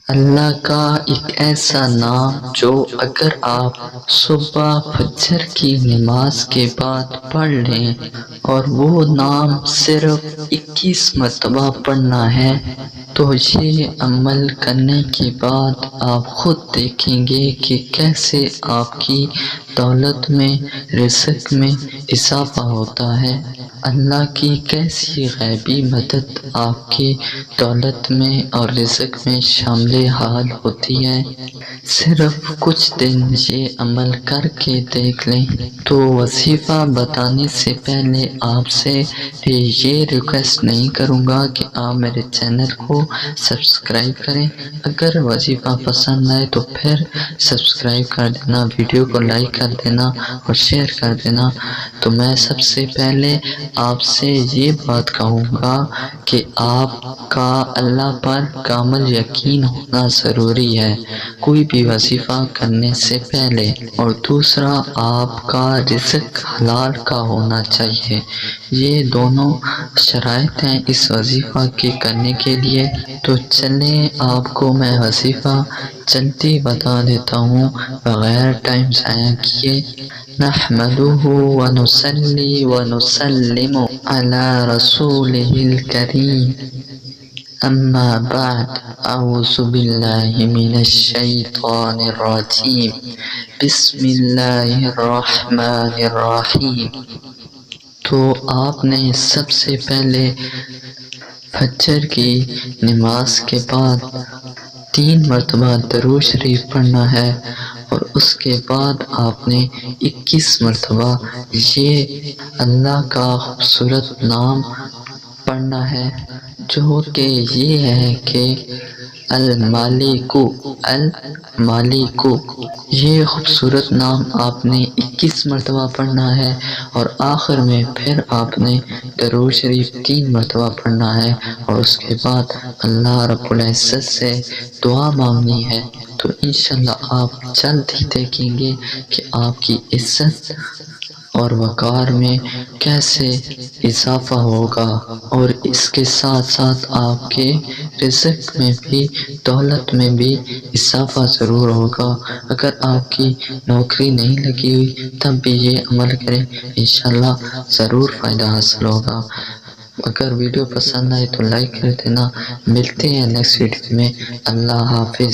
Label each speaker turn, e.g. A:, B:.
A: اللہ کا ایک ایسا نام جو اگر آپ صبح فجر کی نماز کے بعد پڑھ لیں اور وہ نام صرف 21 مرتبہ پڑھنا ہے تو یہ عمل کرنے کے بعد آپ خود دیکھیں گے کہ کیسے آپ کی دولت میں، رزق میں اضافہ ہوتا ہے۔ اللہ کی کیسی غیبی مدد آپ کی دولت میں اور رزق میں شامل حال ہوتی ہے۔ صرف کچھ دن یہ عمل کر کے دیکھ لیں۔ تو وظیفہ بتانے سے پہلے آپ سے یہ ریکویسٹ نہیں کروں گا کہ آپ میرے چینل کو سبسکرائب کریں۔ اگر وظیفہ پسند آئے تو پھر سبسکرائب کر دینا، ویڈیو کو لائک کر دینا اور شیئر کر دینا۔ تو میں سب سے پہلے آپ سے یہ بات کہوں گا کہ آپ کا اللہ پر کامل یقین ہونا ضروری ہے کوئی بھی وظیفہ کرنے سے پہلے، اور دوسرا آپ کا رزق حلال کا ہونا چاہیے۔ یہ دونوں شرائط ہیں اس وظیفہ کے کرنے کے لیے۔ تو چلیں آپ کو میں وظیفہ جلدی بتا دیتا ہوں بغیر ٹائم ضائع کیے۔ نحمدہ ونصلی ونسلم علی رسولہ الکریم، اما بعد، اعوذ باللہ من الشیطان الرجیم، بسم اللہ الرحمن الرحیم۔ تو آپ نے سب سے پہلے فجر کی نماز کے بعد 3 مرتبہ درود شریف پڑھنا ہے، اور اس کے بعد آپ نے 21 مرتبہ یہ اللہ کا خوبصورت نام پڑھنا ہے جو کہ یہ ہے کہ المالک، المالک۔ یہ خوبصورت نام آپ نے 21 مرتبہ پڑھنا ہے، اور آخر میں پھر آپ نے درود شریف 3 مرتبہ پڑھنا ہے، اور اس کے بعد اللہ رب العزت سے دعا مانگنی ہے۔ تو انشاءاللہ آپ جلد ہی دیکھیں گے کہ آپ کی عزت اور وقار میں کیسے اضافہ ہوگا، اور اس کے ساتھ ساتھ آپ کے رزق میں بھی، دولت میں بھی اضافہ ضرور ہوگا۔ اگر آپ کی نوکری نہیں لگی ہوئی تب بھی یہ عمل کریں، انشاءاللہ ضرور فائدہ حاصل ہوگا۔ اگر ویڈیو پسند آئے تو لائک کر دینا۔ ملتے ہیں نیکسٹ ویڈیو میں۔ اللہ حافظ۔